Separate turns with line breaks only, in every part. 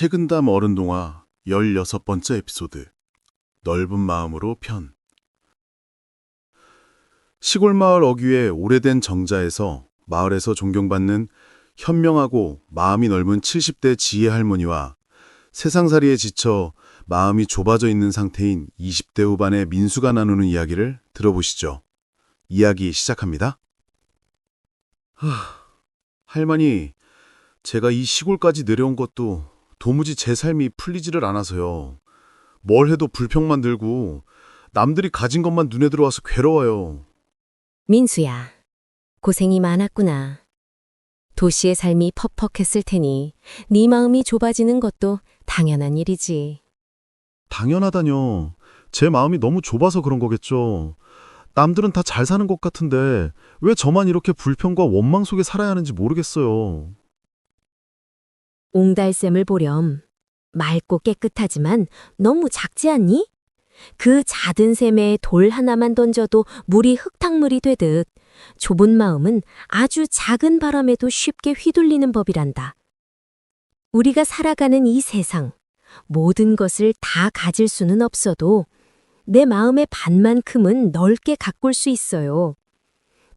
책은담 어른동화 16번째 에피소드 넓은 마음으로 편. 시골 마을 어귀의 오래된 정자에서 마을에서 존경받는 현명하고 마음이 넓은 70대 지혜 할머니와 세상살이에 지쳐 마음이 좁아져 있는 상태인 20대 후반의 민수가 나누는 이야기를 들어보시죠. 이야기 시작합니다. 할머니, 제가 이 시골까지 내려온 것도 도무지 제 삶이 풀리지를 않아서요. 뭘 해도 불평만 들고 남들이 가진 것만 눈에 들어와서 괴로워요.
민수야, 고생이 많았구나. 도시의 삶이 퍽퍽했을 테니 네 마음이 좁아지는 것도 당연한 일이지.
당연하다뇨. 제 마음이 너무 좁아서 그런 거겠죠. 남들은 다 잘 사는 것 같은데 왜 저만 이렇게 불평과 원망 속에 살아야 하는지 모르겠어요.
옹달샘을 보렴. 맑고 깨끗하지만 너무 작지 않니? 그 잦은 샘에 돌 하나만 던져도 물이 흙탕물이 되듯 좁은 마음은 아주 작은 바람에도 쉽게 휘둘리는 법이란다. 우리가 살아가는 이 세상, 모든 것을 다 가질 수는 없어도 내 마음의 반만큼은 넓게 가꿀 수 있어요.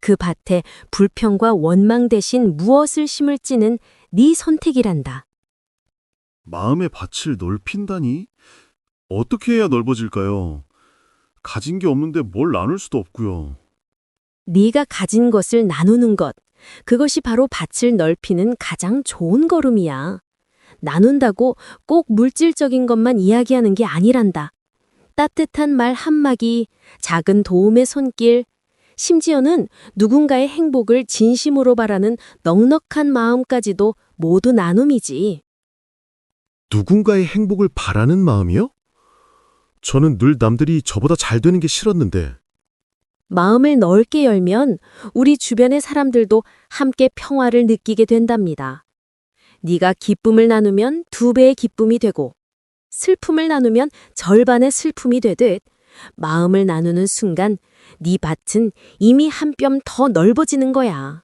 그 밭에 불평과 원망 대신 무엇을 심을지는 네 선택이란다.
마음의 밭을 넓힌다니? 어떻게 해야 넓어질까요? 가진 게 없는데 뭘 나눌 수도 없고요.
네가 가진 것을 나누는 것, 그것이 바로 밭을 넓히는 가장 좋은 걸음이야. 나눈다고 꼭 물질적인 것만 이야기하는 게 아니란다. 따뜻한 말 한마디, 작은 도움의 손길, 심지어는 누군가의 행복을 진심으로 바라는 넉넉한 마음까지도 모두 나눔이지.
누군가의 행복을 바라는 마음이요? 저는 늘 남들이 저보다 잘 되는 게 싫었는데.
마음을 넓게 열면 우리 주변의 사람들도 함께 평화를 느끼게 된답니다. 네가 기쁨을 나누면 2배의 기쁨이 되고 슬픔을 나누면 절반의 슬픔이 되듯 마음을 나누는 순간 네 밭은 이미 한 뼘 더 넓어지는 거야.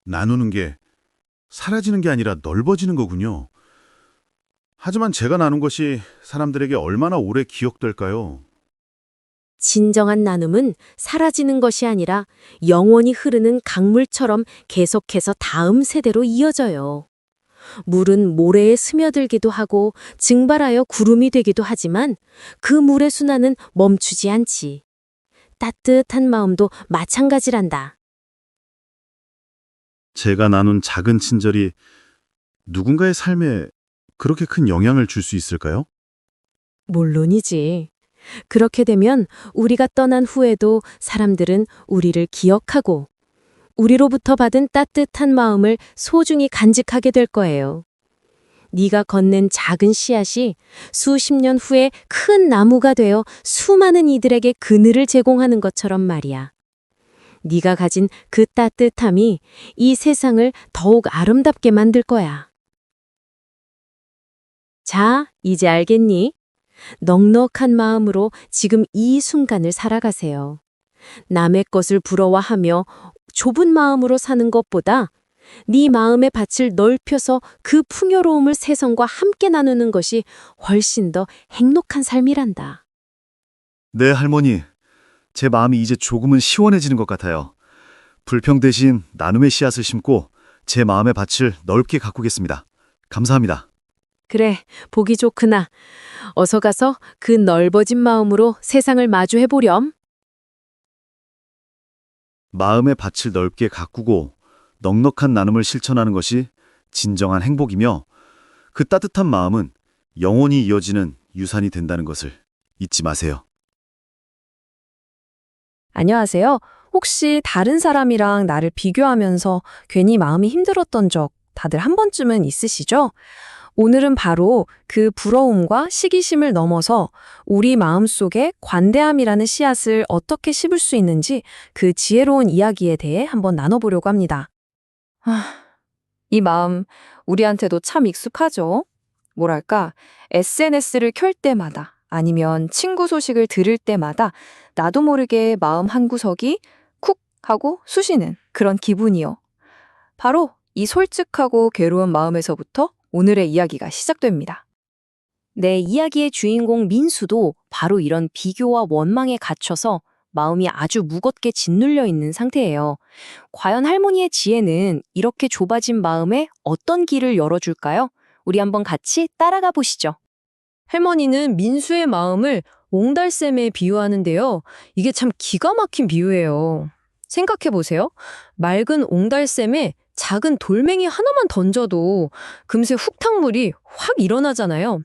나누는 게 사라지는 게 아니라 넓어지는 거군요. 하지만 제가 나눈 것이 사람들에게 얼마나 오래 기억될까요?
진정한 나눔은 사라지는 것이 아니라 영원히 흐르는 강물처럼 계속해서 다음 세대로 이어져요. 물은 모래에 스며들기도 하고 증발하여 구름이 되기도 하지만 그 물의 순환은 멈추지 않지. 따뜻한 마음도 마찬가지란다.
제가 나눈 작은 친절이 누군가의 삶에 그렇게 큰 영향을 줄 수 있을까요?
물론이지. 그렇게 되면 우리가 떠난 후에도 사람들은 우리를 기억하고 우리로부터 받은 따뜻한 마음을 소중히 간직하게 될 거예요. 네가 건넨 작은 씨앗이 수십 년 후에 큰 나무가 되어 수많은 이들에게 그늘을 제공하는 것처럼 말이야. 네가 가진 그 따뜻함이 이 세상을 더욱 아름답게 만들 거야. 자, 이제 알겠니? 넉넉한 마음으로 지금 이 순간을 살아가세요. 남의 것을 부러워하며 좁은 마음으로 사는 것보다 네 마음의 밭을 넓혀서 그 풍요로움을 세상과 함께 나누는 것이 훨씬 더 행복한 삶이란다.
네, 할머니. 제 마음이 이제 조금은 시원해지는 것 같아요. 불평 대신 나눔의 씨앗을 심고 제 마음의 밭을 넓게 가꾸겠습니다. 감사합니다.
그래, 보기 좋구나. 어서 가서 그 넓어진 마음으로 세상을 마주해보렴.
마음의 밭을 넓게 가꾸고 넉넉한 나눔을 실천하는 것이 진정한 행복이며 그 따뜻한 마음은 영원히 이어지는 유산이 된다는 것을 잊지 마세요.
안녕하세요. 혹시 다른 사람이랑 나를 비교하면서 괜히 마음이 힘들었던 적 다들 한 번쯤은 있으시죠? 오늘은 바로 그 부러움과 시기심을 넘어서 우리 마음속에 관대함이라는 씨앗을 어떻게 심을 수 있는지 그 지혜로운 이야기에 대해 한번 나눠보려고 합니다. 이 마음 우리한테도 참 익숙하죠? 뭐랄까, SNS를 켤 때마다 아니면 친구 소식을 들을 때마다 나도 모르게 마음 한구석이 쿡 하고 쑤시는 그런 기분이요. 바로 이 솔직하고 괴로운 마음에서부터 오늘의 이야기가 시작됩니다.
내 이야기의 주인공 민수도 바로 이런 비교와 원망에 갇혀서 마음이 아주 무겁게 짓눌려 있는 상태예요. 과연 할머니의 지혜는 이렇게 좁아진 마음에 어떤 길을 열어줄까요? 우리 한번 같이 따라가 보시죠.
할머니는 민수의 마음을 옹달샘에 비유하는데요. 이게 참 기가 막힌 비유예요. 생각해 보세요. 맑은 옹달샘에 작은 돌멩이 하나만 던져도 금세 흙탕물이 확 일어나잖아요.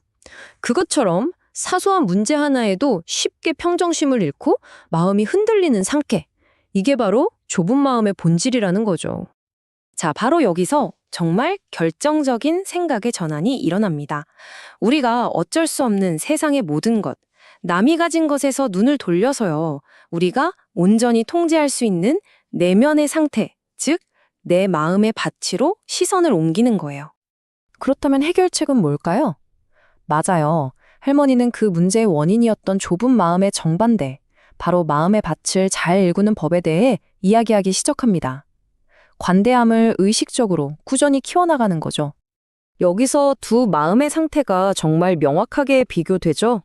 그것처럼 사소한 문제 하나에도 쉽게 평정심을 잃고 마음이 흔들리는 상태. 이게 바로 좁은 마음의 본질이라는 거죠.
자, 바로 여기서 정말 결정적인 생각의 전환이 일어납니다. 우리가 어쩔 수 없는 세상의 모든 것, 남이 가진 것에서 눈을 돌려서요. 우리가 온전히 통제할 수 있는 내면의 상태, 즉 내 마음의 가치로 시선을 옮기는 거예요. 그렇다면 해결책은 뭘까요? 맞아요. 할머니는 그 문제의 원인이었던 좁은 마음의 정반대, 바로 마음의 밭을 잘 일구는 법에 대해 이야기하기 시작합니다. 관대함을 의식적으로 꾸준히 키워나가는 거죠. 여기서 두 마음의 상태가 정말 명확하게 비교되죠.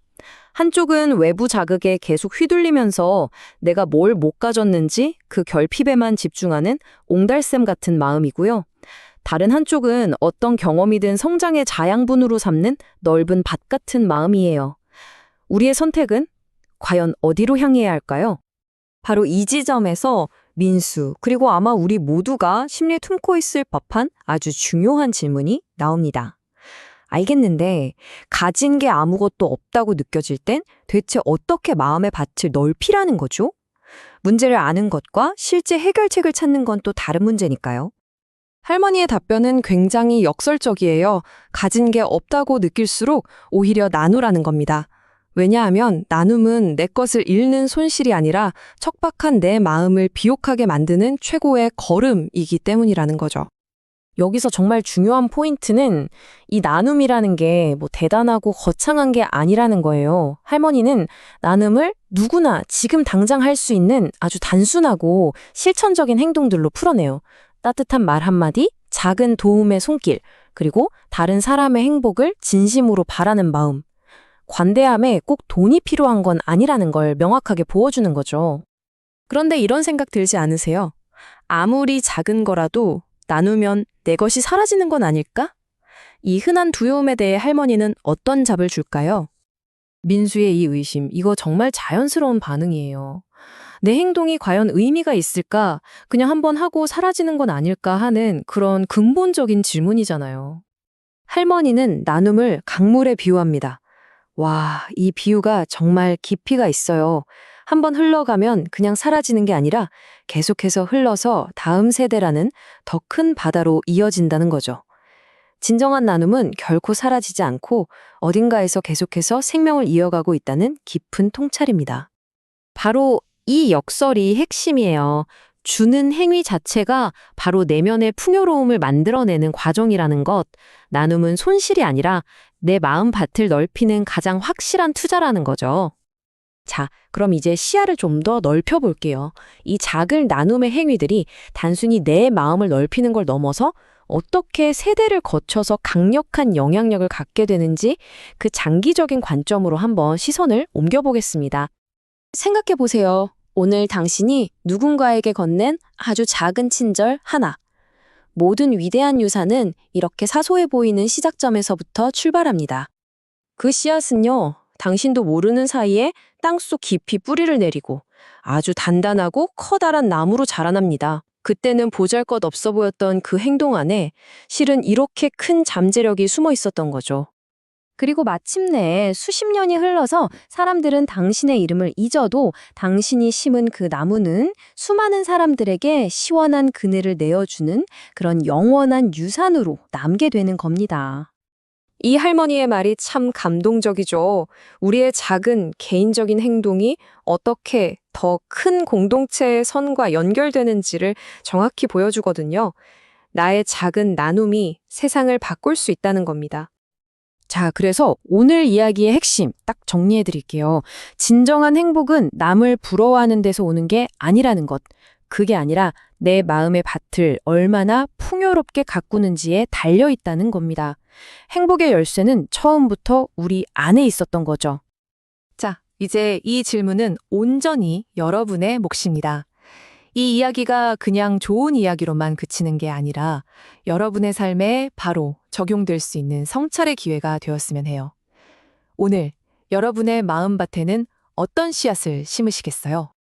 한쪽은 외부 자극에 계속 휘둘리면서 내가 뭘 못 가졌는지 그 결핍에만 집중하는 옹달샘 같은 마음이고요. 다른 한쪽은 어떤 경험이든 성장의 자양분으로 삼는 넓은 밭 같은 마음이에요. 우리의 선택은 과연 어디로 향해야 할까요? 바로 이 지점에서 민수, 그리고 아마 우리 모두가 심리에 품고 있을 법한 아주 중요한 질문이 나옵니다. 알겠는데, 가진 게 아무것도 없다고 느껴질 땐 대체 어떻게 마음의 밭을 넓히라는 거죠? 문제를 아는 것과 실제 해결책을 찾는 건 또 다른 문제니까요. 할머니의 답변은 굉장히 역설적이에요. 가진 게 없다고 느낄수록 오히려 나누라는 겁니다. 왜냐하면 나눔은 내 것을 잃는 손실이 아니라 척박한 내 마음을 비옥하게 만드는 최고의 걸음이기 때문이라는 거죠. 여기서 정말 중요한 포인트는 이 나눔이라는 게 뭐 대단하고 거창한 게 아니라는 거예요. 할머니는 나눔을 누구나 지금 당장 할 수 있는 아주 단순하고 실천적인 행동들로 풀어내요. 따뜻한 말 한마디, 작은 도움의 손길, 그리고 다른 사람의 행복을 진심으로 바라는 마음. 관대함에 꼭 돈이 필요한 건 아니라는 걸 명확하게 보여주는 거죠. 그런데 이런 생각 들지 않으세요? 아무리 작은 거라도 나누면 내 것이 사라지는 건 아닐까? 이 흔한 두려움에 대해 할머니는 어떤 답을 줄까요? 민수의 이 의심, 이거 정말 자연스러운 반응이에요. 내 행동이 과연 의미가 있을까? 그냥 한번 하고 사라지는 건 아닐까 하는 그런 근본적인 질문이잖아요. 할머니는 나눔을 강물에 비유합니다. 와, 이 비유가 정말 깊이가 있어요. 한번 흘러가면 그냥 사라지는 게 아니라 계속해서 흘러서 다음 세대라는 더 큰 바다로 이어진다는 거죠. 진정한 나눔은 결코 사라지지 않고 어딘가에서 계속해서 생명을 이어가고 있다는 깊은 통찰입니다. 바로 이 역설이 핵심이에요. 주는 행위 자체가 바로 내면의 풍요로움을 만들어내는 과정이라는 것. 나눔은 손실이 아니라 내 마음 밭을 넓히는 가장 확실한 투자라는 거죠. 자, 그럼 이제 시야를 좀 더 넓혀볼게요. 이 작은 나눔의 행위들이 단순히 내 마음을 넓히는 걸 넘어서 어떻게 세대를 거쳐서 강력한 영향력을 갖게 되는지 그 장기적인 관점으로 한번 시선을 옮겨보겠습니다. 생각해보세요. 오늘 당신이 누군가에게 건넨 아주 작은 친절 하나. 모든 위대한 유산은 이렇게 사소해 보이는 시작점에서부터 출발합니다. 그 씨앗은요, 당신도 모르는 사이에 땅속 깊이 뿌리를 내리고 아주 단단하고 커다란 나무로 자라납니다. 그때는 보잘것없어 보였던 그 행동 안에 실은 이렇게 큰 잠재력이 숨어 있었던 거죠. 그리고 마침내 수십 년이 흘러서 사람들은 당신의 이름을 잊어도 당신이 심은 그 나무는 수많은 사람들에게 시원한 그늘을 내어주는 그런 영원한 유산으로 남게 되는 겁니다. 이 할머니의 말이 참 감동적이죠. 우리의 작은 개인적인 행동이 어떻게 더 큰 공동체의 선과 연결되는지를 정확히 보여주거든요. 나의 작은 나눔이 세상을 바꿀 수 있다는 겁니다. 자, 그래서 오늘 이야기의 핵심 딱 정리해 드릴게요. 진정한 행복은 남을 부러워하는 데서 오는 게 아니라는 것. 그게 아니라 내 마음의 밭을 얼마나 풍요롭게 가꾸는지에 달려 있다는 겁니다. 행복의 열쇠는 처음부터 우리 안에 있었던 거죠.
자, 이제 이 질문은 온전히 여러분의 몫입니다. 이 이야기가 그냥 좋은 이야기로만 그치는 게 아니라 여러분의 삶에 바로 적용될 수 있는 성찰의 기회가 되었으면 해요. 오늘 여러분의 마음밭에는 어떤 씨앗을 심으시겠어요?